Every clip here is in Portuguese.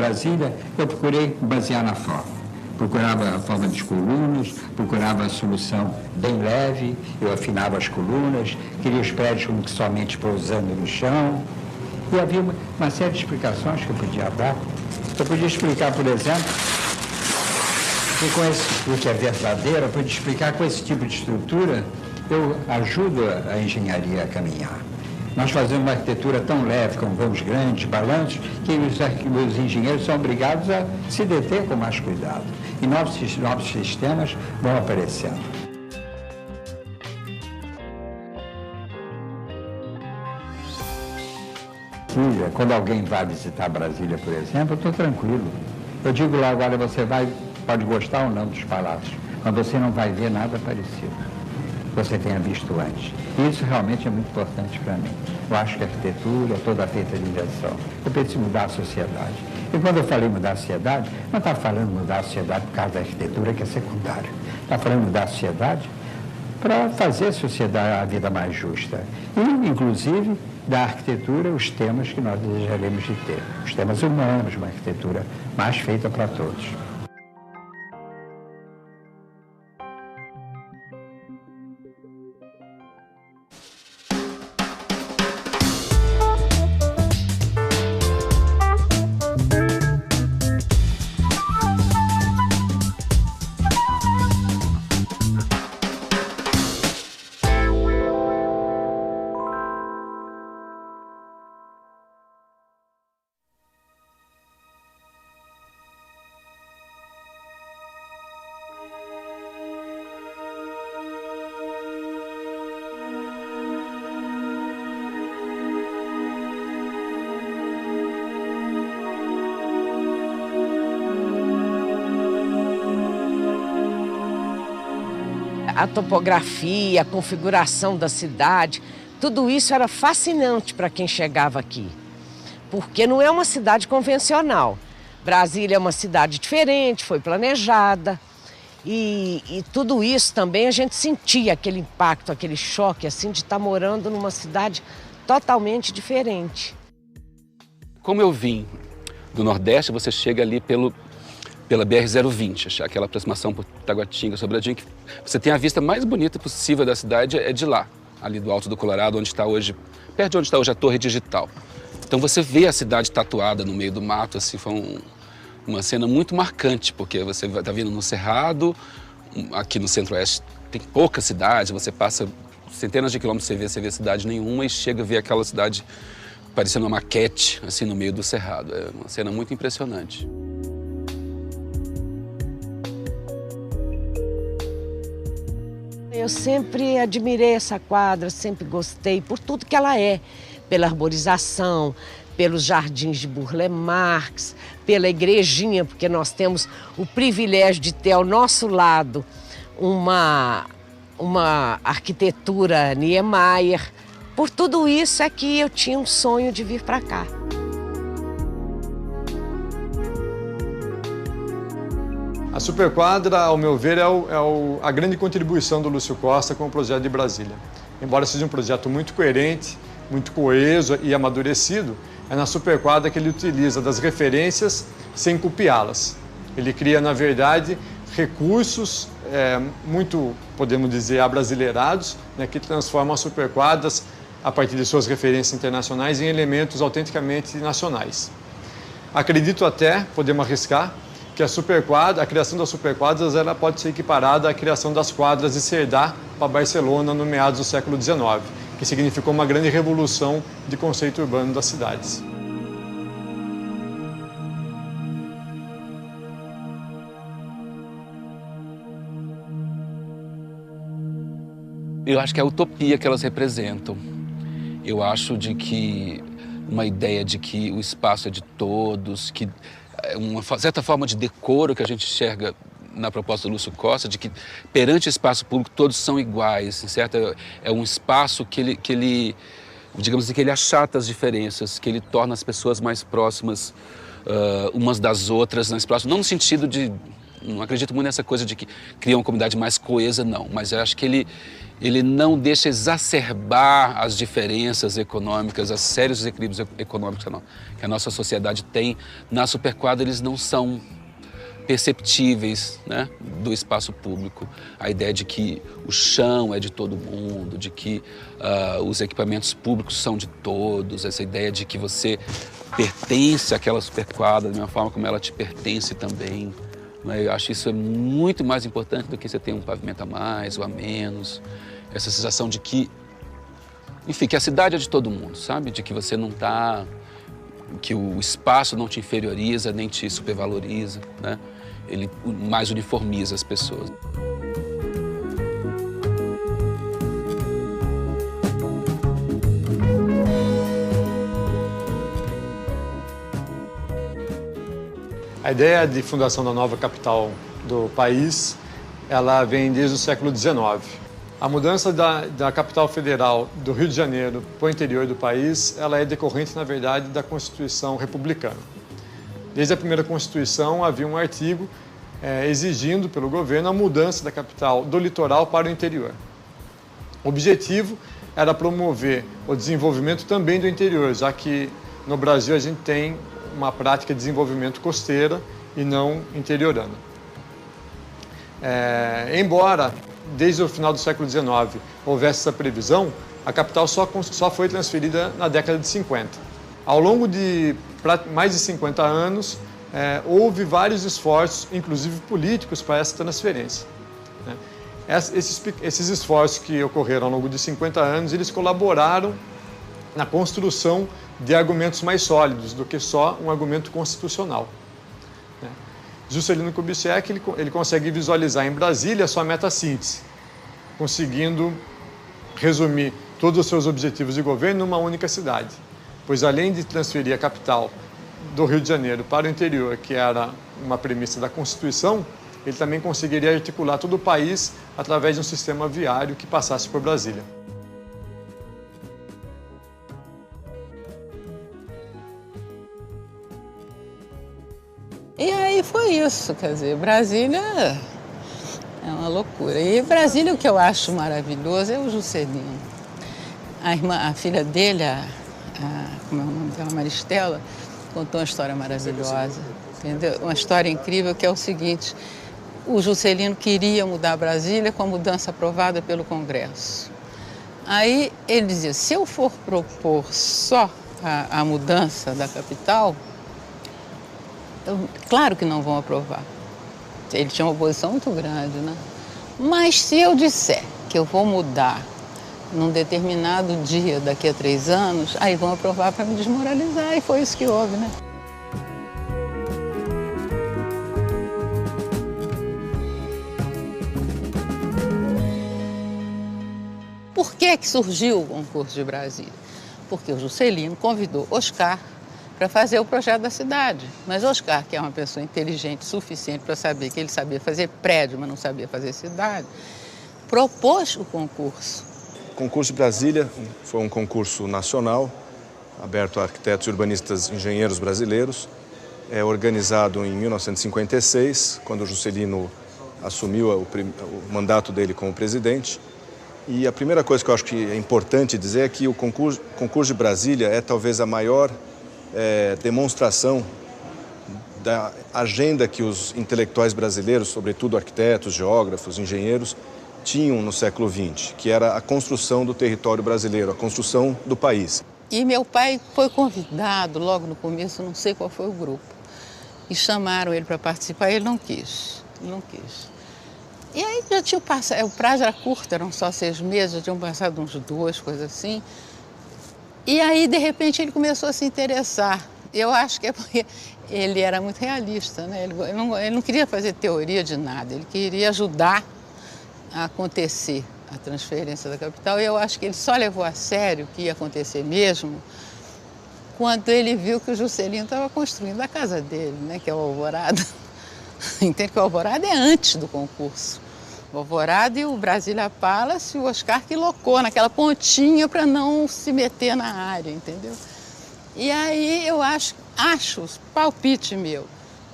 Brasília, eu procurei basear na forma. Procurava a forma das colunas, procurava a solução bem leve, eu afinava as colunas, queria os prédios como que somente pousando no chão. E havia uma série de explicações que eu podia dar. Eu podia explicar, por exemplo, que com o que é verdadeiro, eu podia explicar com esse tipo de estrutura, eu ajudo a engenharia a caminhar. Nós fazemos uma arquitetura tão leve, com voos grandes, balanços, que os engenheiros são obrigados a se deter com mais cuidado. E novos sistemas vão aparecendo. Quando alguém vai visitar Brasília, por exemplo, eu estou tranquilo. Eu digo lá agora, pode gostar ou não dos palácios, mas você não vai ver nada parecido que você tenha visto antes. E isso realmente é muito importante para mim. Eu acho que a arquitetura é toda feita de invenção. Eu preciso mudar a sociedade. E quando eu falei mudar a sociedade, não está falando mudar a sociedade por causa da arquitetura, que é secundário. Está falando mudar a sociedade para fazer a sociedade, a vida mais justa. E, inclusive, da arquitetura, os temas que nós desejaremos de ter. Os temas humanos, uma arquitetura mais feita para todos. A topografia, a configuração da cidade, tudo isso era fascinante para quem chegava aqui. Porque não é uma cidade convencional. Brasília é uma cidade diferente, foi planejada. E tudo isso também a gente sentia aquele impacto, aquele choque assim, de estar morando numa cidade totalmente diferente. Como eu vim do Nordeste, você chega ali pela BR-020, aquela aproximação por Taguatinga, Sobradinho, que você tem a vista mais bonita possível da cidade, é de lá, ali do Alto do Colorado, onde está hoje, perto de onde está hoje a Torre Digital. Então você vê a cidade tatuada no meio do mato, assim, foi uma cena muito marcante, porque você está vindo no Cerrado, aqui no Centro-Oeste tem poucas cidades, você passa centenas de quilômetros, você vê cidade nenhuma e chega a ver aquela cidade parecendo uma maquete, assim, no meio do Cerrado. É uma cena muito impressionante. Eu sempre admirei essa quadra, sempre gostei por tudo que ela é, pela arborização, pelos jardins de Burle Marx, pela igrejinha, porque nós temos o privilégio de ter ao nosso lado uma arquitetura Niemeyer. Por tudo isso é que eu tinha um sonho de vir para cá. A Superquadra, ao meu ver, é a grande contribuição do Lúcio Costa com o projeto de Brasília. Embora seja um projeto muito coerente, muito coeso e amadurecido, é na Superquadra que ele utiliza das referências sem copiá-las. Ele cria, na verdade, recursos muito, podemos dizer, abrasileirados, né, que transformam as superquadras, a partir de suas referências internacionais, em elementos autenticamente nacionais. Acredito até, podemos arriscar, que a criação das superquadras ela pode ser equiparada à criação das quadras de Cerdá para Barcelona no meados do século XIX, que significou uma grande revolução de conceito urbano das cidades. Eu acho que é a utopia que elas representam. Eu acho de que uma ideia de que o espaço é de todos, que uma certa forma de decoro que a gente enxerga na proposta do Lúcio Costa, de que perante o espaço público todos são iguais, certo? É um espaço que ele, digamos assim, que ele achata as diferenças, que ele torna as pessoas mais próximas umas das outras, mais próximas, não no sentido de, não acredito muito nessa coisa de que cria uma comunidade mais coesa, não, mas eu acho que ele não deixa exacerbar as diferenças econômicas, os sérios desequilíbrios econômicos que a nossa sociedade tem. Na Superquadra eles não são perceptíveis, né, do espaço público. A ideia de que o chão é de todo mundo, de que os equipamentos públicos são de todos, essa ideia de que você pertence àquela Superquadra da mesma forma como ela te pertence também. Eu acho isso é muito mais importante do que você ter um pavimento a mais ou a menos. Essa sensação de que, enfim, que a cidade é de todo mundo, sabe? De que você não está, que o espaço não te inferioriza nem te supervaloriza, né? Ele mais uniformiza as pessoas. A ideia de fundação da nova capital do país, ela vem desde o século XIX. A mudança da capital federal do Rio de Janeiro para o interior do país, ela é decorrente, na verdade, da Constituição republicana. Desde a primeira Constituição havia um artigo exigindo pelo governo a mudança da capital do litoral para o interior. O objetivo era promover o desenvolvimento também do interior, já que no Brasil a gente tem uma prática de desenvolvimento costeira e não interiorana. Embora desde o final do século XIX houvesse essa previsão, a capital só foi transferida na década de 50. Ao longo de mais de 50 anos, houve vários esforços, inclusive políticos, para essa transferência. Esses esforços que ocorreram ao longo de 50 anos, eles colaboraram na construção de argumentos mais sólidos do que só um argumento constitucional. Juscelino Kubitschek ele consegue visualizar em Brasília a sua meta-síntese, conseguindo resumir todos os seus objetivos de governo numa única cidade. Pois além de transferir a capital do Rio de Janeiro para o interior, que era uma premissa da Constituição, ele também conseguiria articular todo o país através de um sistema viário que passasse por Brasília. E aí foi isso, quer dizer, Brasília é uma loucura. E Brasília, o que eu acho maravilhoso é o Juscelino. A filha dele, como é o nome dela, Maristela, contou uma história maravilhosa, entendeu? Uma história incrível que é o seguinte: o Juscelino queria mudar Brasília com a mudança aprovada pelo Congresso. Aí ele dizia, se eu for propor só a mudança da capital, claro que não vão aprovar. Ele tinha uma oposição muito grande, né? Mas se eu disser que eu vou mudar num determinado dia, daqui a 3 anos, aí vão aprovar para me desmoralizar. E foi isso que houve, né? Por que surgiu o concurso de Brasília? Porque o Juscelino convidou Oscar para fazer o projeto da cidade. Mas Oscar, que é uma pessoa inteligente o suficiente para saber que ele sabia fazer prédio, mas não sabia fazer cidade, propôs o concurso. O concurso de Brasília foi um concurso nacional, aberto a arquitetos, urbanistas, engenheiros brasileiros. É organizado em 1956, quando o Juscelino assumiu o mandato dele como presidente. E a primeira coisa que eu acho que é importante dizer é que o concurso de Brasília é talvez a maior demonstração da agenda que os intelectuais brasileiros, sobretudo arquitetos, geógrafos, engenheiros, tinham no século XX, que era a construção do território brasileiro, a construção do país. E meu pai foi convidado logo no começo, não sei qual foi o grupo, e chamaram ele para participar, ele não quis. E aí já tinha passado, o prazo era curto, eram só 6 meses, já tinham passado uns 2, coisas assim. E aí, de repente, ele começou a se interessar. Eu acho que é porque ele era muito realista, né? Ele não queria fazer teoria de nada, ele queria ajudar a acontecer a transferência da capital. E eu acho que ele só levou a sério o que ia acontecer mesmo quando ele viu que o Juscelino estava construindo a casa dele, né? Que é o Alvorada. Entende que o Alvorada é antes do concurso. O Alvorada e o Brasília Palace, o Oscar que locou naquela pontinha para não se meter na área, entendeu? E aí eu acho, palpite meu,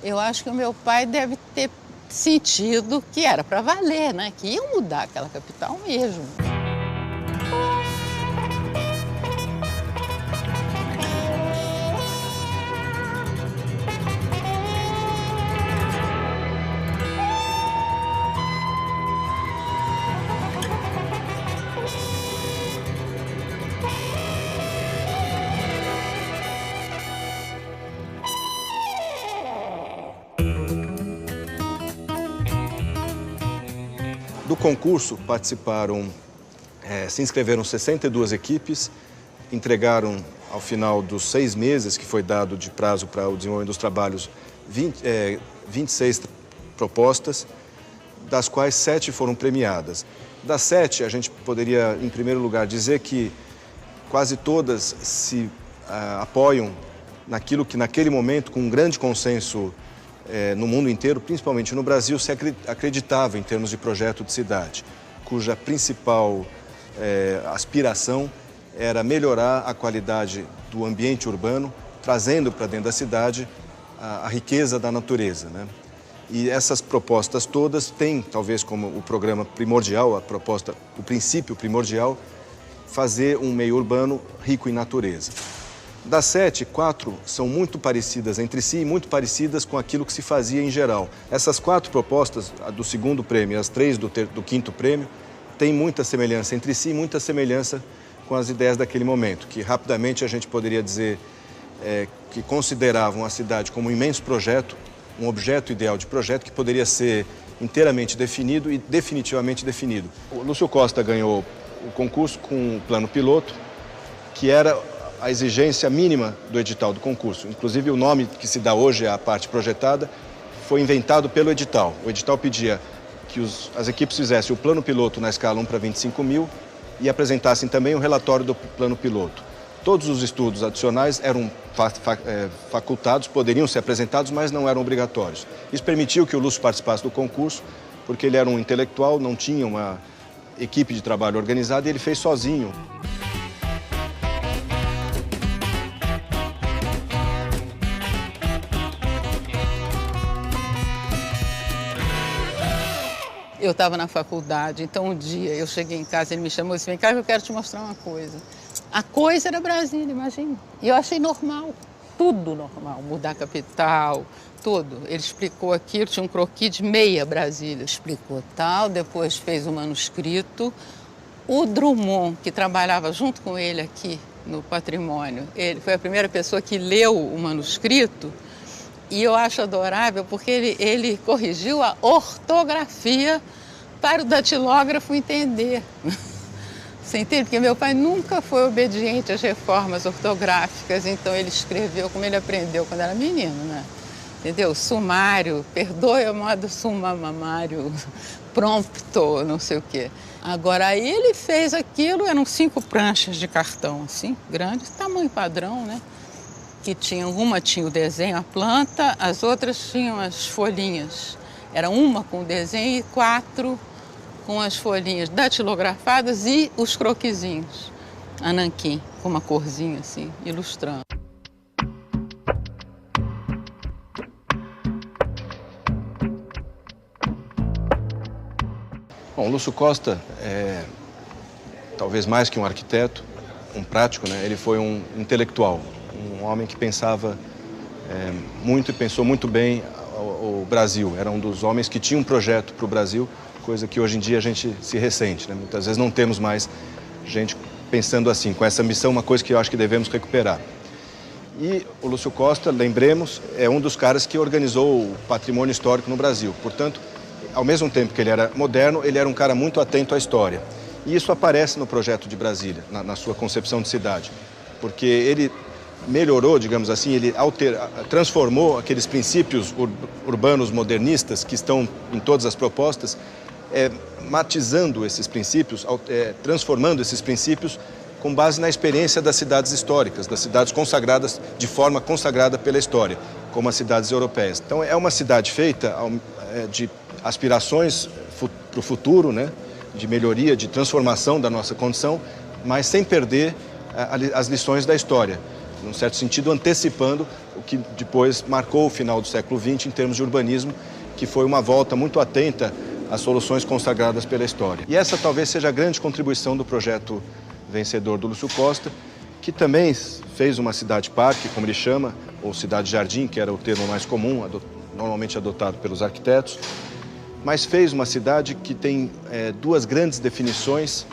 eu acho que o meu pai deve ter sentido que era para valer, né? Que ia mudar aquela capital mesmo. Do concurso participaram, se inscreveram 62 equipes, entregaram ao final dos 6 meses que foi dado de prazo para o desenvolvimento dos trabalhos 26 propostas, das quais 7 foram premiadas. Das 7, a gente poderia, em primeiro lugar, dizer que quase todas se apoiam naquilo que, naquele momento, com um grande consenso no mundo inteiro, principalmente no Brasil, se acreditava em termos de projeto de cidade, cuja principal aspiração era melhorar a qualidade do ambiente urbano, trazendo para dentro da cidade a riqueza da natureza, né? E essas propostas todas têm, talvez como o programa primordial, o princípio primordial, fazer um meio urbano rico em natureza. Das 7, 4 são muito parecidas entre si e muito parecidas com aquilo que se fazia em geral. Essas 4 propostas, a do segundo prêmio e as 3 do quinto prêmio, têm muita semelhança entre si e muita semelhança com as ideias daquele momento, que rapidamente a gente poderia dizer que consideravam a cidade como um imenso projeto, um objeto ideal de projeto que poderia ser inteiramente definido e definitivamente definido. O Lúcio Costa ganhou o concurso com o plano piloto, que era a exigência mínima do edital do concurso. Inclusive, o nome que se dá hoje à parte projetada foi inventado pelo edital. O edital pedia que as equipes fizessem o plano piloto na escala 1 para 25 mil e apresentassem também o relatório do plano piloto. Todos os estudos adicionais eram facultados, poderiam ser apresentados, mas não eram obrigatórios. Isso permitiu que o Lúcio participasse do concurso, porque ele era um intelectual, não tinha uma equipe de trabalho organizada e ele fez sozinho. Eu estava na faculdade, então um dia eu cheguei em casa, ele me chamou e disse, vem cá, eu quero te mostrar uma coisa. A coisa era Brasília, imagina. E eu achei normal, tudo normal, mudar a capital, tudo. Ele explicou aquilo, tinha um croquis de meia Brasília. Explicou tal, depois fez o manuscrito. O Drummond, que trabalhava junto com ele aqui no Patrimônio, ele foi a primeira pessoa que leu o manuscrito. E eu acho adorável porque ele corrigiu a ortografia para o datilógrafo entender. Você entende? Porque meu pai nunca foi obediente às reformas ortográficas, então ele escreveu como ele aprendeu quando era menino, né? Entendeu? Sumário, perdoe a moda sumamamário, prompto, não sei o quê. Agora, aí ele fez aquilo, eram 5 pranchas de cartão, assim, grandes, tamanho padrão, né? Que uma tinha o desenho, a planta, as outras tinham as folhinhas. Era uma com o desenho e 4 com as folhinhas datilografadas e os croquisinhos. A nanquim, com uma corzinha assim, ilustrando. Bom, Lúcio Costa talvez mais que um arquiteto, um prático, né? Ele foi um intelectual. Um homem que pensava muito e pensou muito bem o Brasil. Era um dos homens que tinha um projeto para o Brasil, coisa que hoje em dia a gente se ressente, né? Muitas vezes não temos mais gente pensando assim, com essa missão, uma coisa que eu acho que devemos recuperar. E o Lúcio Costa, lembremos, é um dos caras que organizou o patrimônio histórico no Brasil. Portanto, ao mesmo tempo que ele era moderno, ele era um cara muito atento à história. E isso aparece no projeto de Brasília, na sua concepção de cidade, porque ele melhorou, digamos assim, ele transformou aqueles princípios urbanos modernistas que estão em todas as propostas, matizando esses princípios, transformando esses princípios com base na experiência das cidades históricas, das cidades consagradas de forma consagrada pela história, como as cidades europeias. Então é uma cidade feita de aspirações para o futuro, né? De melhoria, de transformação da nossa condição, mas sem perder as lições da história, num certo sentido antecipando o que depois marcou o final do século XX em termos de urbanismo, que foi uma volta muito atenta às soluções consagradas pela história. E essa talvez seja a grande contribuição do projeto vencedor do Lúcio Costa, que também fez uma cidade-parque, como ele chama, ou cidade-jardim, que era o termo mais comum, normalmente adotado pelos arquitetos, mas fez uma cidade que tem 2 grandes definições,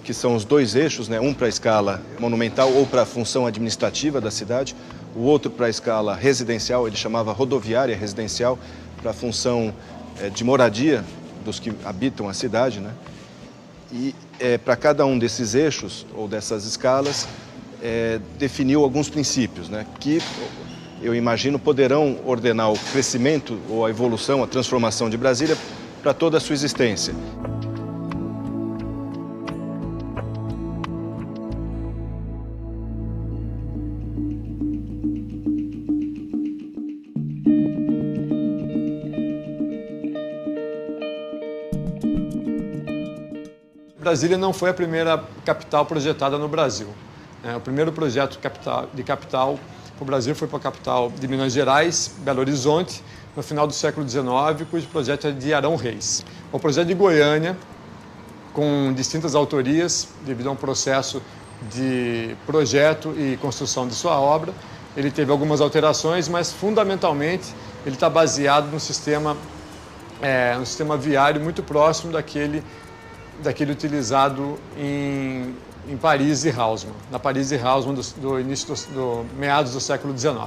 que são os 2 eixos, né? Um para a escala monumental ou para a função administrativa da cidade. o outro para a escala residencial, ele chamava rodoviária residencial, para a função de moradia dos que habitam a cidade, né? E para cada um desses eixos ou dessas escalas, definiu alguns princípios, né? Que eu imagino poderão ordenar o crescimento ou a evolução, a transformação de Brasília para toda a sua existência. Brasília não foi a primeira capital projetada no Brasil. O primeiro projeto de capital para o Brasil foi para a capital de Minas Gerais, Belo Horizonte, no final do século XIX, cujo projeto é de Arão Reis. O projeto de Goiânia, com distintas autorias, devido a um processo de projeto e construção de sua obra, ele teve algumas alterações, mas fundamentalmente ele está baseado no sistema viário muito próximo daquele utilizado em Paris e Haussmann, na Paris e Haussmann do meados do século XIX.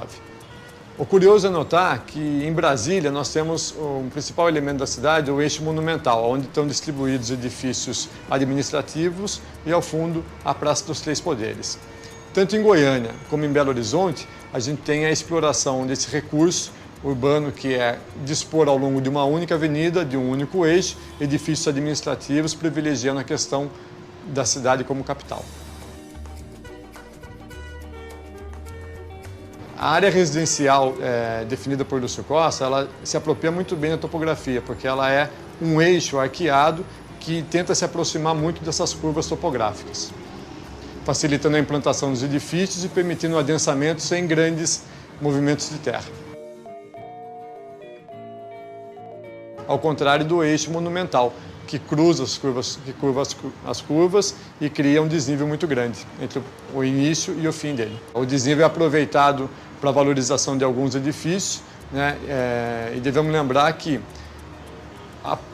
O curioso é notar que em Brasília nós temos um principal elemento da cidade, o eixo monumental, onde estão distribuídos edifícios administrativos e ao fundo a Praça dos Três Poderes. Tanto em Goiânia como em Belo Horizonte, a gente tem a exploração desse recurso urbano, que é dispor ao longo de uma única avenida, de um único eixo, edifícios administrativos, privilegiando a questão da cidade como capital. A área residencial definida por Lúcio Costa, ela se apropria muito bem da topografia, porque ela é um eixo arqueado que tenta se aproximar muito dessas curvas topográficas, facilitando a implantação dos edifícios e permitindo o adensamento sem grandes movimentos de terra. Ao contrário do eixo monumental, que cruza as curvas e cria um desnível muito grande entre o início e o fim dele. O desnível é aproveitado para a valorização de alguns edifícios, né? E devemos lembrar que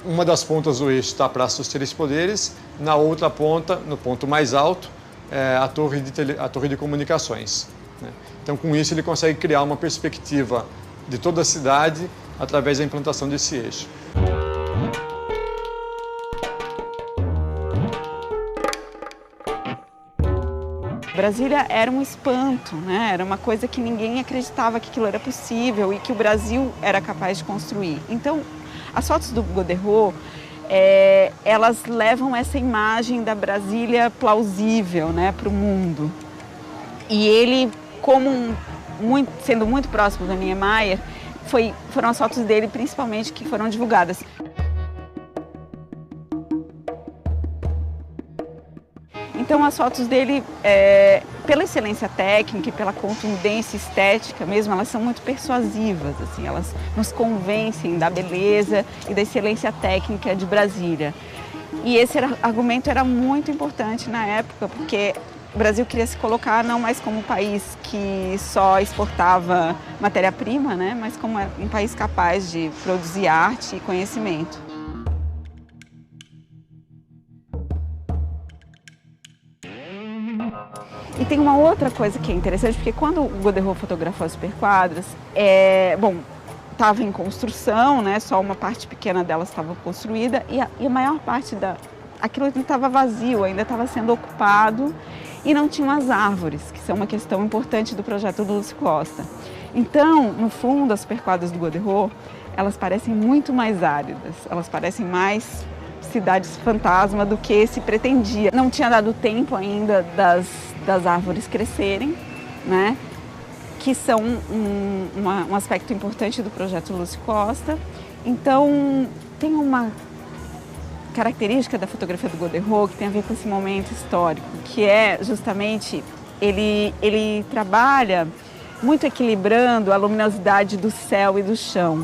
uma das pontas do eixo está a Praça dos Três Poderes, na outra ponta, no ponto mais alto, a torre de comunicações, né? Então, com isso, ele consegue criar uma perspectiva de toda a cidade através da implantação desse eixo. Brasília era um espanto, né? Era uma coisa que ninguém acreditava que aquilo era possível e que o Brasil era capaz de construir. Então, as fotos do Goderot, elas levam essa imagem da Brasília plausível, né, para o mundo. E ele, sendo muito próximo do Niemeyer, foram as fotos dele, principalmente, que foram divulgadas. Então, as fotos dele, pela excelência técnica e pela contundência estética mesmo, elas são muito persuasivas, assim, elas nos convencem da beleza e da excelência técnica de Brasília. E esse argumento era muito importante na época, porque o Brasil queria se colocar não mais como um país que só exportava matéria-prima, né, mas como um país capaz de produzir arte e conhecimento. E tem uma outra coisa que é interessante, porque quando o Goderot fotografou as superquadras, estava em construção, né, só uma parte pequena delas estava construída e a maior parte aquilo estava vazio, ainda estava sendo ocupado e não tinham as árvores, que são uma questão importante do projeto do Lúcio Costa. Então, no fundo, as superquadras do Goderot, elas parecem muito mais áridas, elas parecem mais cidades fantasma do que se pretendia. Não tinha dado tempo ainda das árvores crescerem, né? Que são um aspecto importante do projeto Lúcio Costa. Então, tem uma característica da fotografia do Goderot que tem a ver com esse momento histórico, que é justamente ele trabalha muito equilibrando a luminosidade do céu e do chão.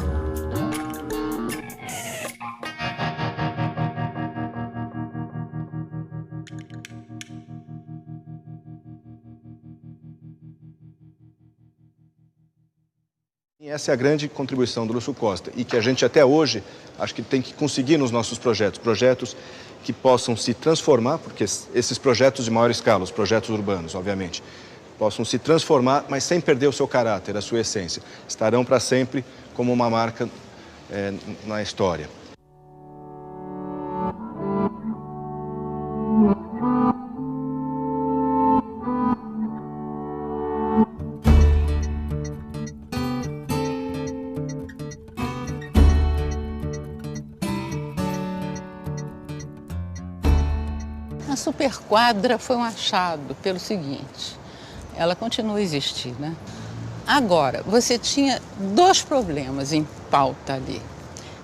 Essa é a grande contribuição do Lúcio Costa e que a gente até hoje acho que tem que conseguir nos nossos projetos que possam se transformar, porque esses projetos de maior escala, os projetos urbanos, obviamente, possam se transformar, mas sem perder o seu caráter, a sua essência. Estarão para sempre como uma marca na história. A superquadra foi um achado pelo seguinte, ela continua a existir, né? Agora, você tinha dois problemas em pauta ali.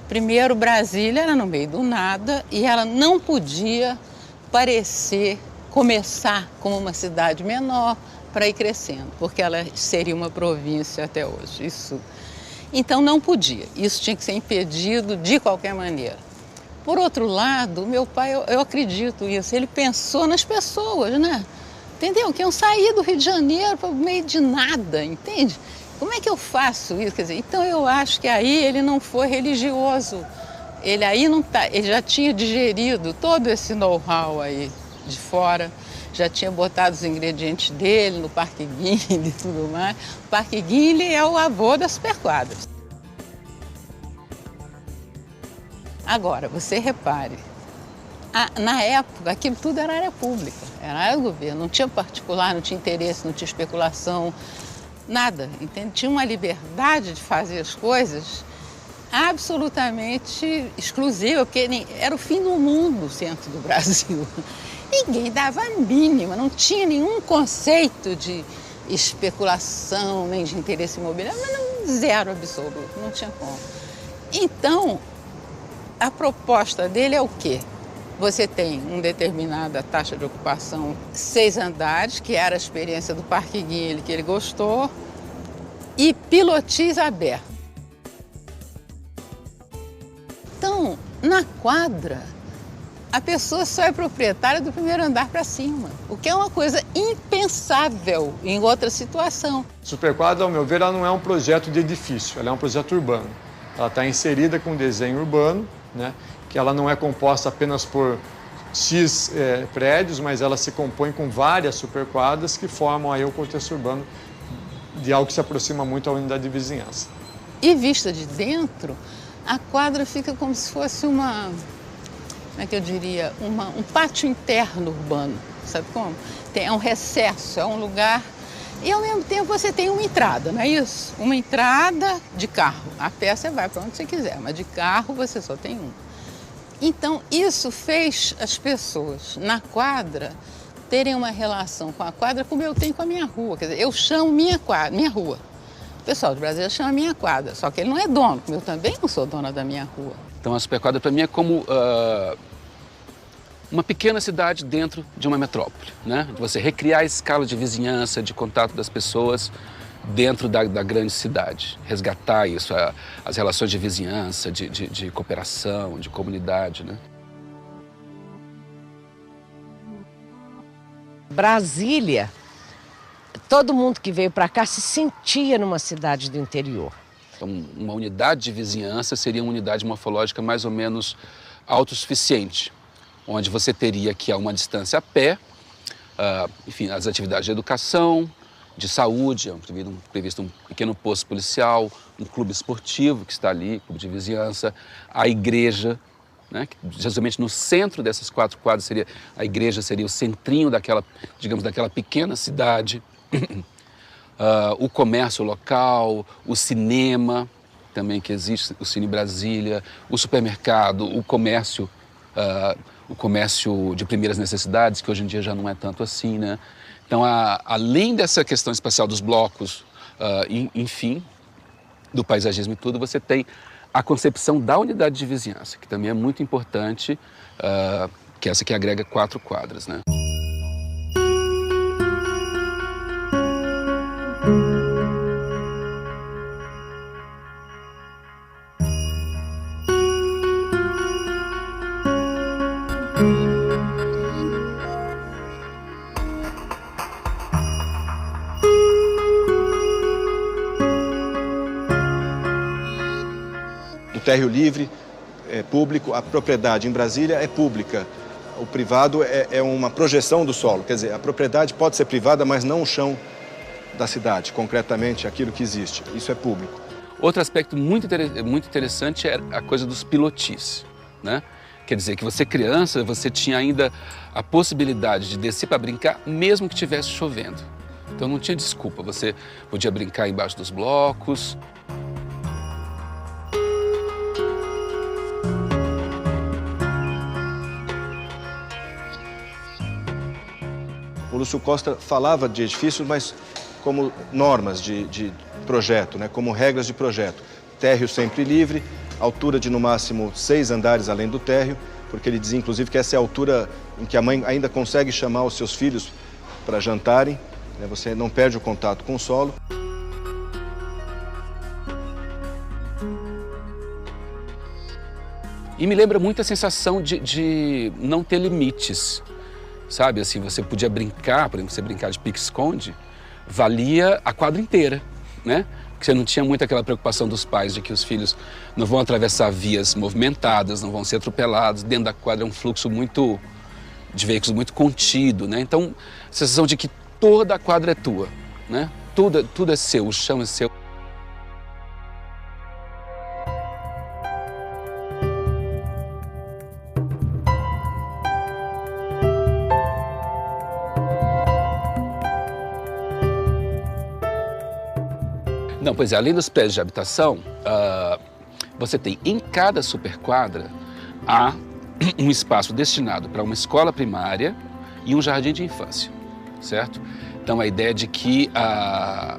Primeiro, Brasília era no meio do nada e ela não podia começar como uma cidade menor para ir crescendo, porque ela seria uma província até hoje. Então não podia, isso tinha que ser impedido de qualquer maneira. Por outro lado, meu pai, eu acredito nisso, ele pensou nas pessoas, né? Entendeu? Que iam sair do Rio de Janeiro para o meio de nada, entende? Como é que eu faço isso? Quer dizer, então eu acho que aí ele não foi religioso. Ele já tinha digerido todo esse know-how aí de fora, já tinha botado os ingredientes dele no Parque Guinle e tudo mais. O Parque Guinle é o avô das superquadras. Agora, você repare, na época, aquilo tudo era área pública, era área do governo, não tinha particular, não tinha interesse, não tinha especulação, nada, entende? Tinha uma liberdade de fazer as coisas absolutamente exclusiva, porque era o fim do mundo o centro do Brasil. Ninguém dava a mínima, não tinha nenhum conceito de especulação, nem de interesse imobiliário, mas zero absoluto, não tinha como. Então, a proposta dele é o quê? Você tem uma determinada taxa de ocupação, 6 andares, que era a experiência do Parque Guinle, que ele gostou, e pilotis aberto. Então, na quadra, a pessoa só é proprietária do primeiro andar para cima, o que é uma coisa impensável em outra situação. Superquadra, ao meu ver, ela não é um projeto de edifício, ela é um projeto urbano. Ela está inserida com um desenho urbano, né, que ela não é composta apenas por X prédios, mas ela se compõe com várias superquadras que formam aí o contexto urbano de algo que se aproxima muito à unidade de vizinhança. E vista de dentro, a quadra fica como se fosse como é que eu diria, um pátio interno urbano, sabe como? É um recesso, é um lugar. E ao mesmo tempo você tem uma entrada, não é isso? Uma entrada de carro. A pé você vai para onde você quiser, mas de carro você só tem um. Então isso fez as pessoas na quadra terem uma relação com a quadra como eu tenho com a minha rua. Quer dizer, eu chamo minha rua. O pessoal do Brasil chama minha quadra, só que ele não é dono, como eu também não sou dona da minha rua. Então a superquadra para mim é como uma pequena cidade dentro de uma metrópole, né? Você recriar a escala de vizinhança, de contato das pessoas dentro da grande cidade. Resgatar isso, as relações de vizinhança, de cooperação, de comunidade, né? Brasília, todo mundo que veio para cá se sentia numa cidade do interior. Então, uma unidade de vizinhança seria uma unidade morfológica mais ou menos autossuficiente, onde você teria que, a uma distância a pé, enfim, as atividades de educação, de saúde, previsto um pequeno posto policial, um clube esportivo que está ali, clube de vizinhança, a igreja, né, que justamente no centro dessas 4 quadras a igreja seria o centrinho daquela, digamos, daquela pequena cidade, o comércio local, o cinema, também que existe, o Cine Brasília, o supermercado, o comércio de primeiras necessidades, que hoje em dia já não é tanto assim, né? Então, além dessa questão espacial dos blocos, enfim, do paisagismo e tudo, você tem a concepção da unidade de vizinhança, que também é muito importante, que é essa que agrega 4 quadras, né? O térreo livre é público, a propriedade em Brasília é pública. O privado é uma projeção do solo, quer dizer, a propriedade pode ser privada, mas não o chão da cidade, concretamente aquilo que existe. Isso é público. Outro aspecto muito interessante é a coisa dos pilotis, né? Quer dizer que você criança, você tinha ainda a possibilidade de descer para brincar mesmo que estivesse chovendo. Então não tinha desculpa, você podia brincar embaixo dos blocos. O Lúcio Costa falava de edifícios, mas como normas de projeto, né? Como regras de projeto. Térreo sempre livre, altura de no máximo 6 andares além do térreo, porque ele dizia inclusive que essa é a altura em que a mãe ainda consegue chamar os seus filhos para jantarem, né? Você não perde o contato com o solo. E me lembra muito a sensação de não ter limites, sabe? Assim, você podia brincar, por exemplo, você brincar de pique-esconde, valia a quadra inteira, né? Porque você não tinha muito aquela preocupação dos pais de que os filhos não vão atravessar vias movimentadas, não vão ser atropelados. Dentro da quadra é um fluxo de veículos muito contido, né? Então, a sensação de que toda a quadra é tua, né? Tudo é seu, o chão é seu. Não, pois é, além dos prédios de habitação, você tem em cada superquadra há um espaço destinado para uma escola primária e um jardim de infância, certo? Então a ideia é de que a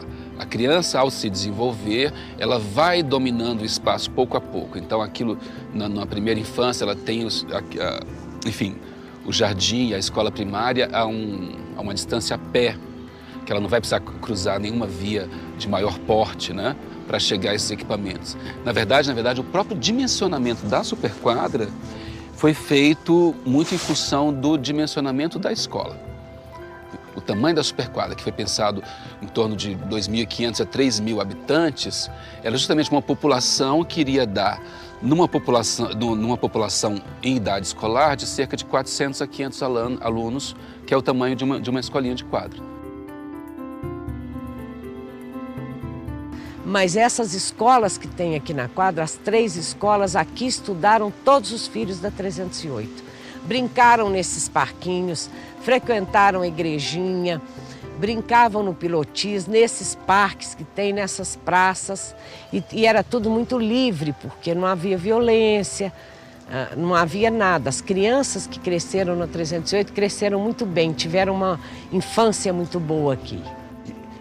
criança, ao se desenvolver, ela vai dominando o espaço pouco a pouco. Então aquilo, na primeira infância, ela tem enfim, o jardim e a escola primária a uma distância a pé, que ela não vai precisar cruzar nenhuma via de maior porte, né, para chegar a esses equipamentos. Na verdade, o próprio dimensionamento da superquadra foi feito muito em função do dimensionamento da escola. O tamanho da superquadra, que foi pensado em torno de 2.500 a 3.000 habitantes, era justamente uma população que iria dar, numa população em idade escolar, de cerca de 400 a 500 alunos, que é o tamanho de uma escolinha de quadra. Mas essas escolas que tem aqui na quadra, as 3 escolas aqui estudaram todos os filhos da 308. Brincaram nesses parquinhos, frequentaram a igrejinha, brincavam no pilotis, nesses parques que tem, nessas praças. E era tudo muito livre, porque não havia violência, não havia nada. As crianças que cresceram na 308 cresceram muito bem, tiveram uma infância muito boa aqui.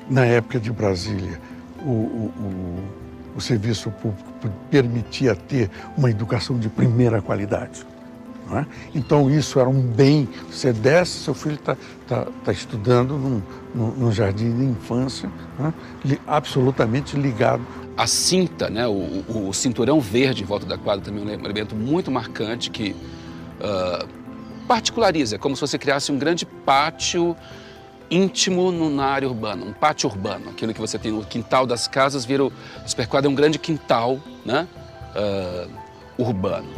Na época de Brasília, o serviço público permitia ter uma educação de primeira qualidade. Não é? Então isso era um bem. Você desce, seu filho está estudando num jardim de infância, né? Absolutamente ligado. A cinta, né? O cinturão verde em volta da quadra também é um elemento muito marcante que particulariza. É como se você criasse um grande pátio íntimo na área urbana, um pátio urbano. Aquilo que você tem no quintal das casas vira a superquadra é um grande quintal, né? Urbano.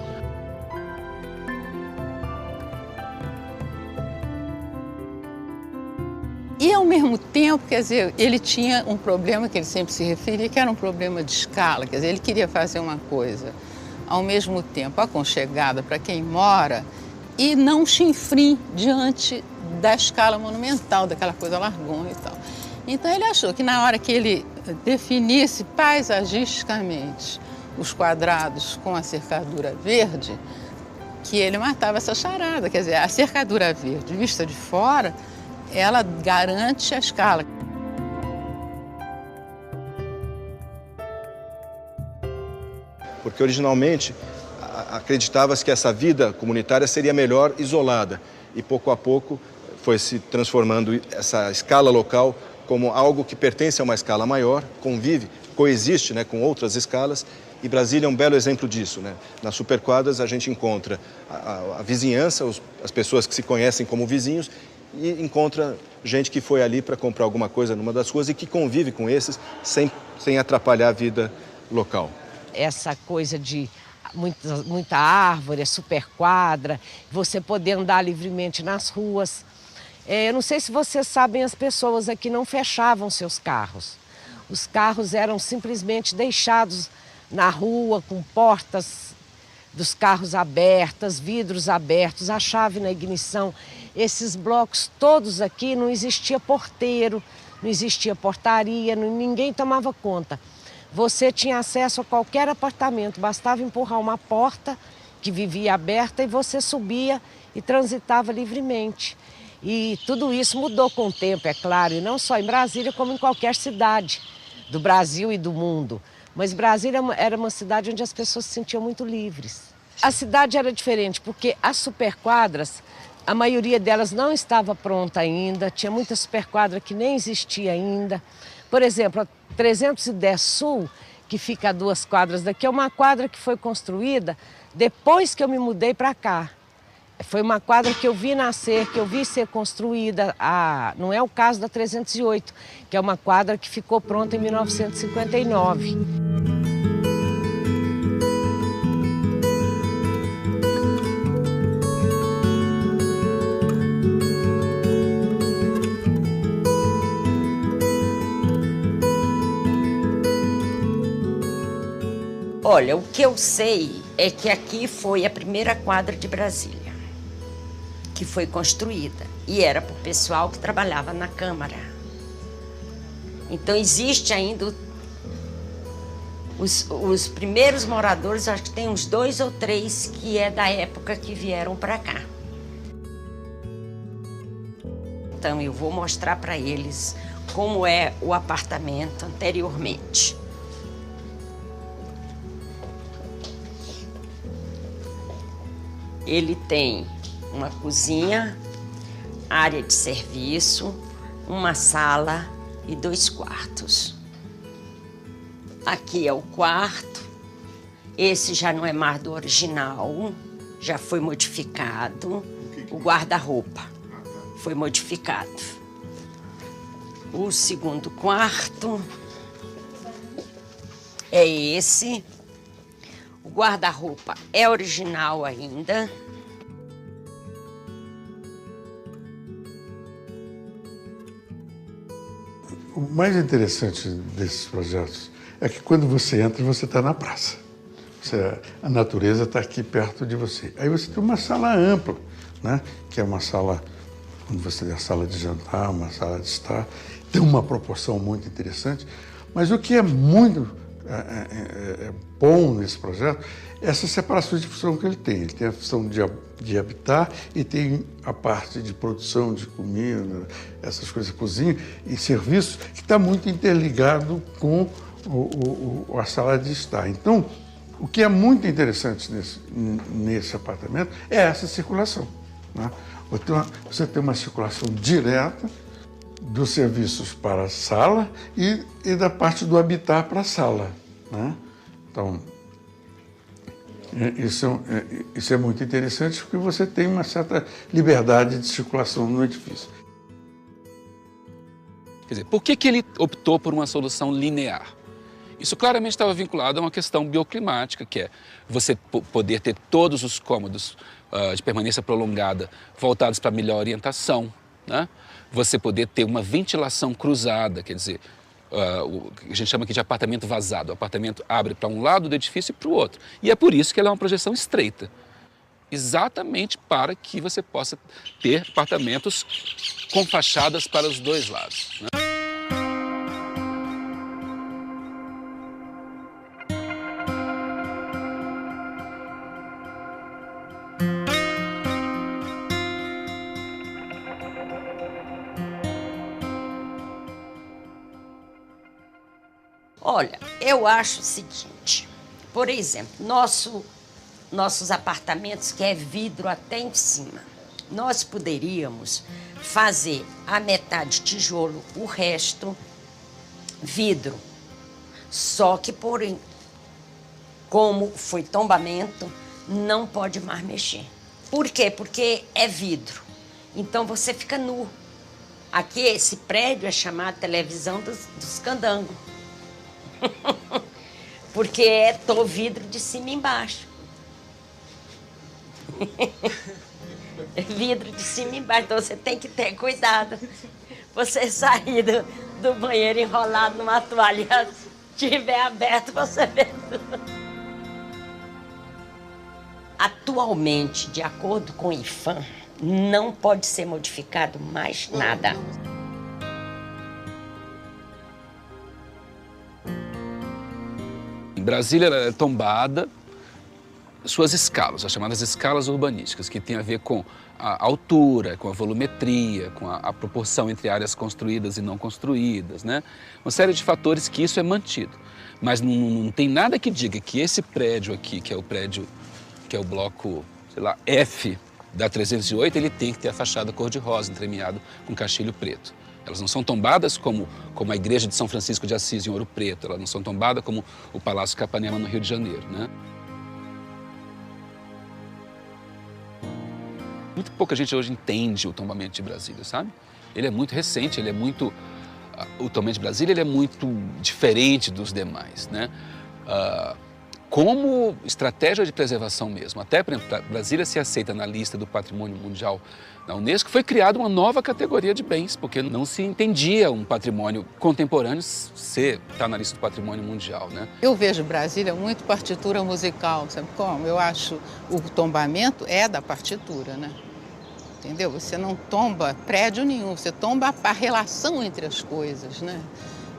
E ao mesmo tempo, quer dizer, ele tinha um problema que ele sempre se referia, que era um problema de escala. Quer dizer, ele queria fazer uma coisa ao mesmo tempo aconchegada para quem mora e não chinfrim diante da escala monumental, daquela coisa largona e tal. Então ele achou que na hora que ele definisse paisagisticamente os quadrados com a cercadura verde, que ele matava essa charada. Quer dizer, a cercadura verde, vista de fora, ela garante a escala. Porque originalmente acreditava-se que essa vida comunitária seria melhor isolada e pouco a pouco foi se transformando essa escala local como algo que pertence a uma escala maior, convive, coexiste, né, com outras escalas. E Brasília é um belo exemplo disso, né? Nas superquadras a gente encontra a vizinhança, as pessoas que se conhecem como vizinhos, e encontra gente que foi ali para comprar alguma coisa numa das ruas e que convive com esses sem atrapalhar a vida local. Essa coisa de muita árvore, superquadra, você poder andar livremente nas ruas. Eu não sei se vocês sabem, as pessoas aqui não fechavam seus carros. Os carros eram simplesmente deixados na rua, com portas dos carros abertas, vidros abertos, a chave na ignição. Esses blocos todos aqui, não existia porteiro, não existia portaria, ninguém tomava conta. Você tinha acesso a qualquer apartamento, bastava empurrar uma porta que vivia aberta e você subia e transitava livremente. E tudo isso mudou com o tempo, é claro, e não só em Brasília, como em qualquer cidade do Brasil e do mundo. Mas Brasília era uma cidade onde as pessoas se sentiam muito livres. A cidade era diferente, porque as superquadras, a maioria delas não estava pronta ainda, tinha muita superquadra que nem existia ainda. Por exemplo, a 310 Sul, que fica a 2 quadras daqui, é uma quadra que foi construída depois que eu me mudei para cá. Foi uma quadra que eu vi nascer, que eu vi ser construída. Não é o caso da 308, que é uma quadra que ficou pronta em 1959. Olha, o que eu sei é que aqui foi a primeira quadra de Brasília que foi construída e era para o pessoal que trabalhava na Câmara. Então existe ainda os primeiros moradores, acho que tem uns 2 ou 3 que é da época que vieram para cá. Então eu vou mostrar para eles como é o apartamento anteriormente. Ele tem uma cozinha, área de serviço, uma sala e 2 quartos. Aqui é o quarto. Esse já não é mais do original, já foi modificado. O guarda-roupa foi modificado. O segundo quarto é esse. O guarda-roupa é original ainda. O mais interessante desses projetos é que quando você entra, você está na praça. A natureza está aqui perto de você. Aí você tem uma sala ampla, né? Que é uma sala, onde você tem a sala de jantar, uma sala de estar. Tem uma proporção muito interessante. Mas o que é muito bom nesse projeto é essa separação de função que ele tem. Ele tem a função de habitar e tem a parte de produção de comida, essas coisas, cozinha e serviços, que está muito interligado com a sala de estar. Então, o que é muito interessante nesse apartamento é essa circulação, né? Você tem uma circulação direta dos serviços para a sala e da parte do habitar para a sala, né? Então, isso é muito interessante porque você tem uma certa liberdade de circulação no edifício. Quer dizer, por que ele optou por uma solução linear? Isso claramente estava vinculado a uma questão bioclimática, que é você poder ter todos os cômodos de permanência prolongada voltados para melhor orientação, né? Você poder ter uma ventilação cruzada, quer dizer, o que a gente chama aqui de apartamento vazado. O apartamento abre para um lado do edifício e para o outro. E é por isso que ela é uma projeção estreita. Exatamente para que você possa ter apartamentos com fachadas para os 2 lados, né? Olha, eu acho o seguinte, por exemplo, nossos apartamentos que é vidro até em cima, nós poderíamos fazer a metade tijolo, o resto vidro. Só que, porém, como foi tombamento, não pode mais mexer. Por quê? Porque é vidro, então você fica nu. Aqui, esse prédio é chamado televisão dos candangos. Porque é vidro de cima e embaixo. Vidro de cima e embaixo, então você tem que ter cuidado. Você sair do banheiro enrolado numa toalha, tiver aberto, você vê tudo. Atualmente, de acordo com o IPHAN, não pode ser modificado mais nada. Em Brasília, ela é tombada, suas escalas, as chamadas escalas urbanísticas, que tem a ver com a altura, com a volumetria, com a proporção entre áreas construídas e não construídas, né? Uma série de fatores que isso é mantido. Mas não tem nada que diga que esse prédio aqui, que é o prédio, que é o bloco, sei lá, F da 308, ele tem que ter a fachada cor-de-rosa, entremeada com caixilho preto. Elas não são tombadas como a Igreja de São Francisco de Assis em Ouro Preto, elas não são tombadas como o Palácio Capanema no Rio de Janeiro, né? Muito pouca gente hoje entende o tombamento de Brasília, sabe? Ele é muito recente, ele é muito... O tombamento de Brasília ele é muito diferente dos demais, né? Como estratégia de preservação mesmo. Até, por exemplo, Brasília se aceita na lista do Patrimônio Mundial da Unesco, foi criada uma nova categoria de bens, porque não se entendia um patrimônio contemporâneo estar na lista do Patrimônio Mundial, né? Eu vejo Brasília muito partitura musical, sabe como? Eu acho o tombamento é da partitura, né? Entendeu? Você não tomba prédio nenhum, você tomba a relação entre as coisas, né?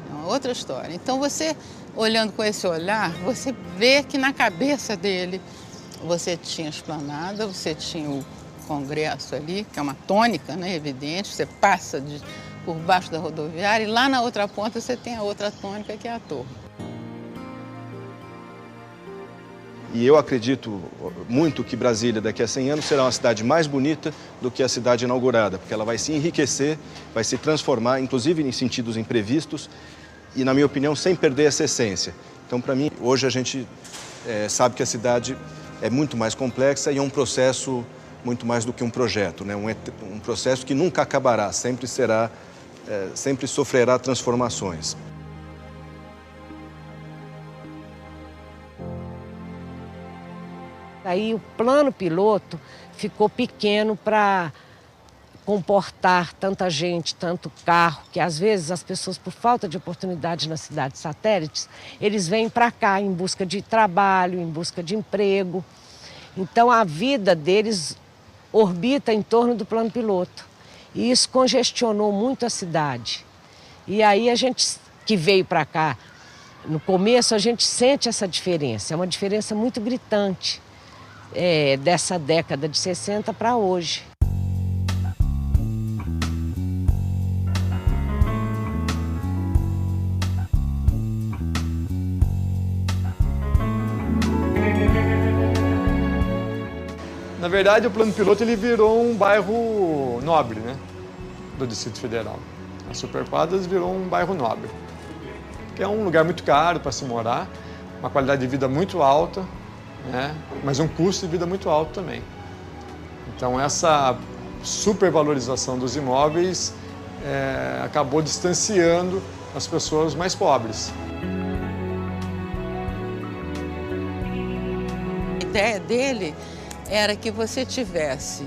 É uma outra história. Então você, olhando com esse olhar, você vê que na cabeça dele você tinha a esplanada, você tinha o Congresso ali, que é uma tônica, né, evidente, você passa por baixo da rodoviária e lá na outra ponta você tem a outra tônica, que é a torre. E eu acredito muito que Brasília, daqui a 100 anos, será uma cidade mais bonita do que a cidade inaugurada, porque ela vai se enriquecer, vai se transformar, inclusive em sentidos imprevistos e, na minha opinião, sem perder essa essência. Então, para mim, hoje a gente sabe que a cidade é muito mais complexa e é um processo muito mais do que um projeto, né? Um processo que nunca acabará, sempre sofrerá transformações. Aí o plano piloto ficou pequeno para comportar tanta gente, tanto carro, que às vezes as pessoas, por falta de oportunidade nas cidades satélites, eles vêm para cá em busca de trabalho, em busca de emprego. Então a vida deles orbita em torno do plano piloto. E isso congestionou muito a cidade. E aí a gente que veio para cá, no começo a gente sente essa diferença, é uma diferença muito gritante dessa década de 60 para hoje. Na verdade, o plano piloto ele virou um bairro nobre, né, do Distrito Federal. A Superquadras virou um bairro nobre, que é um lugar muito caro para se morar, uma qualidade de vida muito alta, né, mas um custo de vida muito alto também. Então, essa supervalorização dos imóveis acabou distanciando as pessoas mais pobres. A ideia dele era que você tivesse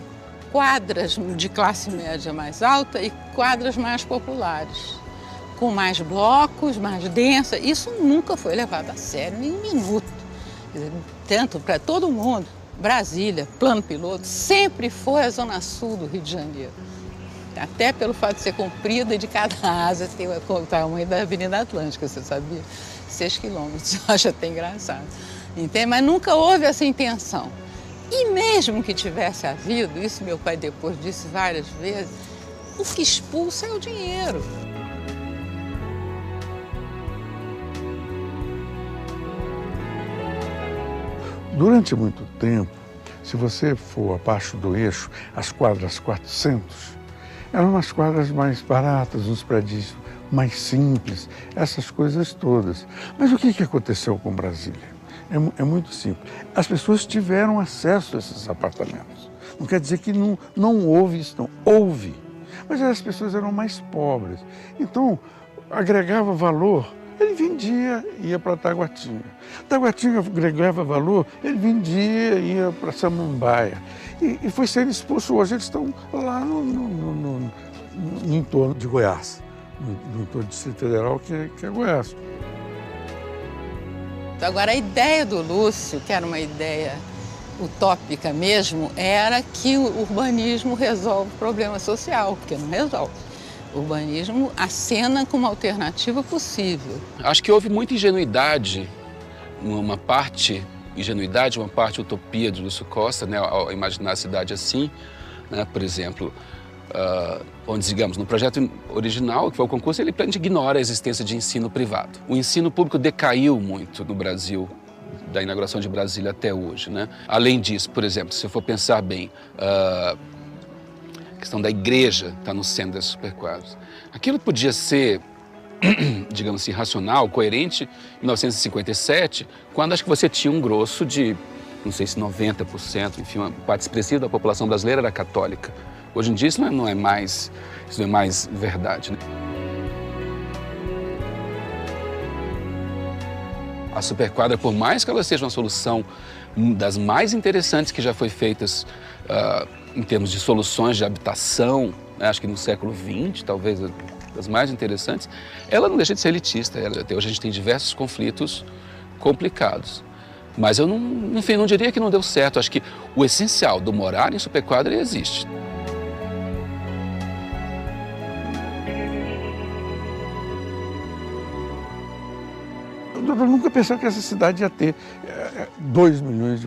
quadras de classe média mais alta e quadras mais populares, com mais blocos, mais densa. Isso nunca foi levado a sério, nem um minuto. Tanto para todo mundo, Brasília, plano piloto, sempre foi a zona sul do Rio de Janeiro. Até pelo fato de ser comprida e de cada asa ter o tamanho da Avenida Atlântica, você sabia? 6 quilômetros, eu acho até engraçado. Entende? Mas nunca houve essa intenção. E mesmo que tivesse havido, isso meu pai depois disse várias vezes, o que expulsa é o dinheiro. Durante muito tempo, se você for abaixo do eixo, as quadras 400, eram umas quadras mais baratas, uns prédios mais simples, essas coisas todas. Mas o que aconteceu com Brasília? É muito simples. As pessoas tiveram acesso a esses apartamentos. Não quer dizer que não houve isso, não. Houve. Mas as pessoas eram mais pobres. Então, agregava valor ele vendia e ia para Taguatinga. Taguatinga agregava valor, ele vendia e ia para Samambaia. E foi sendo expulso. Hoje eles estão lá no entorno de Goiás, no entorno do Distrito Federal, que é Goiás. Agora, a ideia do Lúcio, que era uma ideia utópica mesmo, era que o urbanismo resolve o problema social, porque não resolve. O urbanismo acena como uma alternativa possível. Acho que houve muita ingenuidade, uma parte utopia de Lúcio Costa, né, ao imaginar a cidade assim, né, por exemplo, onde, digamos, no projeto original, que foi o concurso, ele ignora a existência de ensino privado. O ensino público decaiu muito no Brasil, da inauguração de Brasília até hoje, né? Além disso, por exemplo, se eu for pensar bem, a questão da igreja está no centro das superquadras. Aquilo podia ser, digamos assim, racional, coerente em 1957, quando acho que você tinha um grosso de, não sei se 90%, enfim, uma parte expressiva da população brasileira era católica. Hoje em dia isso não é mais verdade, né? A superquadra, por mais que ela seja uma solução das mais interessantes que já foi feitas em termos de soluções de habitação, né, acho que no século XX, talvez das mais interessantes, ela não deixa de ser elitista. Até hoje a gente tem diversos conflitos complicados. Mas eu, enfim, não diria que não deu certo. Acho que o essencial do morar em superquadra existe. Eu nunca pensei que essa cidade ia ter 2 milhões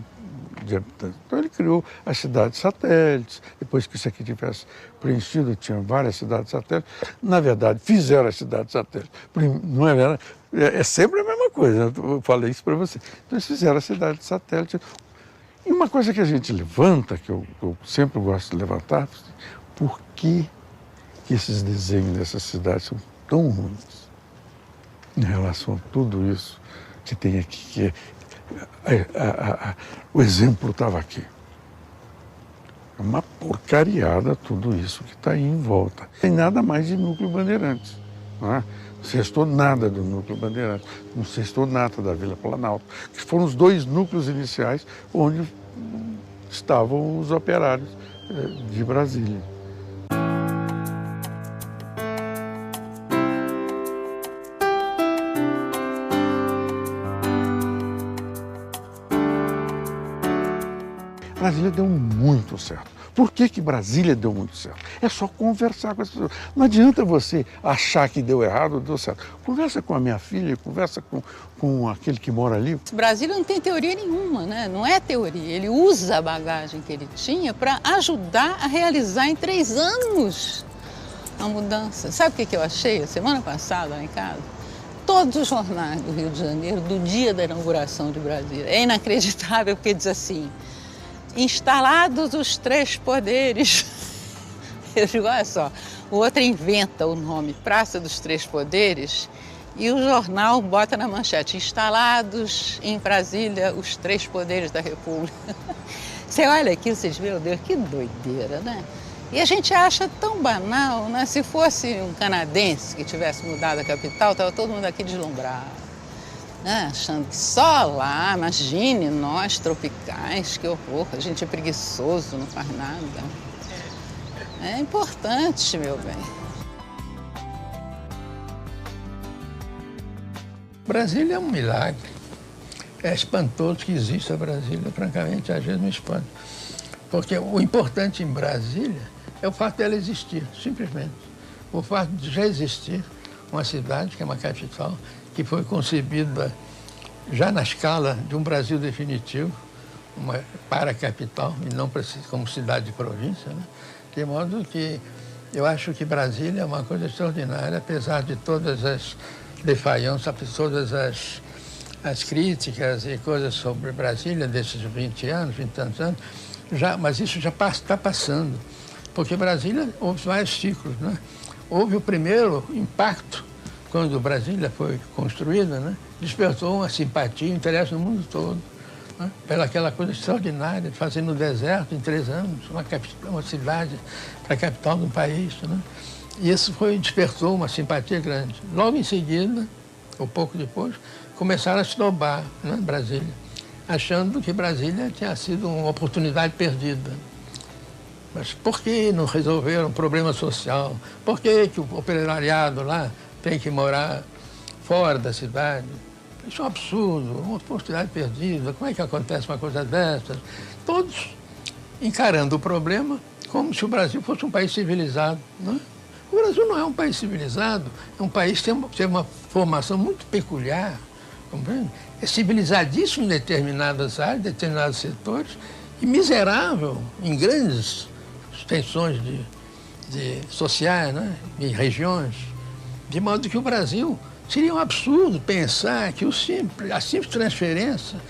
de habitantes. Então ele criou as cidades satélites. Depois que isso aqui tivesse preenchido, tinha várias cidades satélites. Na verdade, fizeram as cidades satélites. Não é verdade? É sempre a mesma coisa. Eu falei isso para você. Então eles fizeram as cidades satélites. E uma coisa que a gente levanta, que eu sempre gosto de levantar, por que esses desenhos dessas cidades são tão ruins em relação a tudo isso que tem aqui, o exemplo estava aqui. É uma porcariada tudo isso que está aí em volta. Não tem nada mais de núcleo Bandeirantes. Não é? Não se restou nada do núcleo Bandeirantes, não se restou nada da Vila Planalto, que foram os 2 núcleos iniciais onde estavam os operários de Brasília. Brasília deu muito certo. Por que Brasília deu muito certo? É só conversar com as pessoas. Não adianta você achar que deu errado ou deu certo. Conversa com a minha filha, conversa com aquele que mora ali. Brasília não tem teoria nenhuma, né? Não é teoria. Ele usa a bagagem que ele tinha para ajudar a realizar em 3 anos a mudança. Sabe o que eu achei? Semana passada, lá em casa, todos os jornais do Rio de Janeiro, do dia da inauguração de Brasília. É inacreditável, porque diz assim: instalados os 3 poderes. Eu digo, olha só, o outro inventa o nome Praça dos 3 Poderes e o jornal bota na manchete: instalados em Brasília os 3 poderes da República. Você olha aqui, vocês veem, meu Deus, que doideira, né? E a gente acha tão banal, né? Se fosse um canadense que tivesse mudado a capital, estava todo mundo aqui deslumbrado. Achando que só lá, imagine nós tropicais, que horror, a gente é preguiçoso, não faz nada. É importante, meu bem. Brasília é um milagre. É espantoso que exista Brasília, francamente, às vezes me espanta. Porque o importante em Brasília é o fato dela existir, simplesmente. O fato de já existir uma cidade, que é uma capital, que foi concebida já na escala de um Brasil definitivo, para a capital e não como cidade de província, né? De modo que eu acho que Brasília é uma coisa extraordinária, apesar de todas as defaillanças, todas as críticas e coisas sobre Brasília desses 20 anos, 20 e tantos anos, mas isso já está passando, porque Brasília houve vários ciclos, né? Houve o primeiro impacto, quando Brasília foi construída, né, despertou uma simpatia e interesse no mundo todo, né, pela aquela coisa extraordinária de fazer no deserto, em 3 anos, uma cidade para a capital do país. Né? E isso despertou uma simpatia grande. Logo em seguida, ou pouco depois, começaram a esnobar, né, Brasília, achando que Brasília tinha sido uma oportunidade perdida. Mas por que não resolveram o problema social? Por que o operariado lá tem que morar fora da cidade? Isso é um absurdo, uma oportunidade perdida. Como é que acontece uma coisa dessas? Todos encarando o problema como se o Brasil fosse um país civilizado, não é? O Brasil não é um país civilizado, é um país que tem uma formação muito peculiar, compreende? É civilizadíssimo em determinadas áreas, determinados setores, e miserável em grandes extensões sociais, né? Em regiões. De modo que o Brasil seria um absurdo pensar que a simples transferência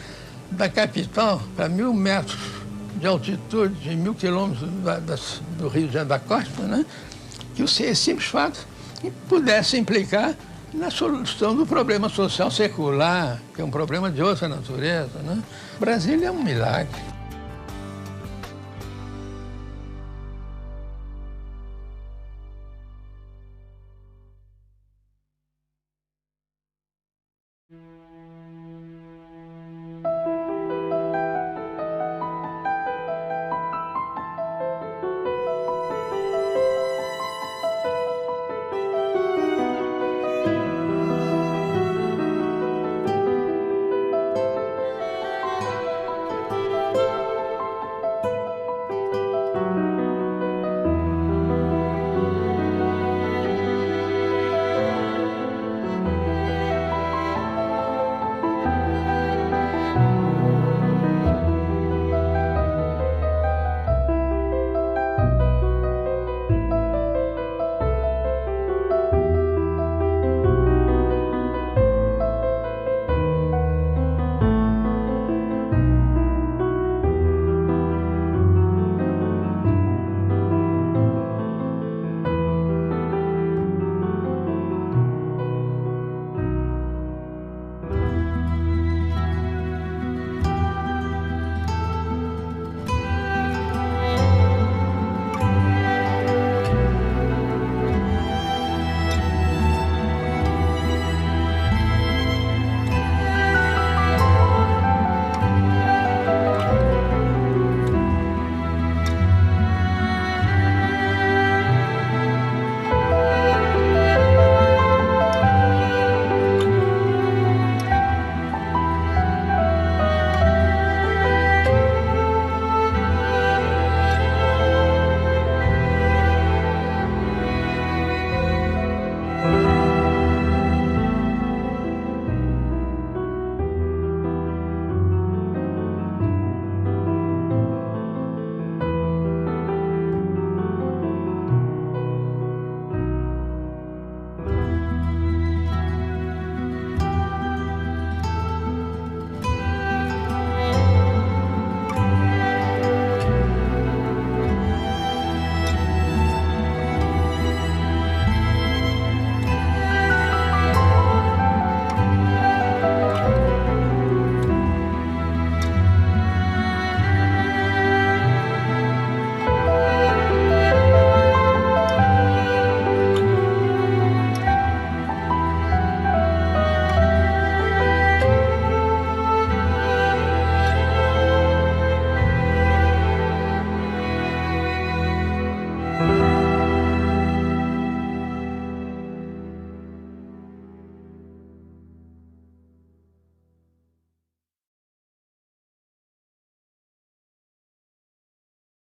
da capital para 1.000 metros de altitude, de 1.000 quilômetros do Rio de Janeiro, da costa, né? Que esse simples fato pudesse implicar na solução do problema social secular, que é um problema de outra natureza, né? Brasília é um milagre.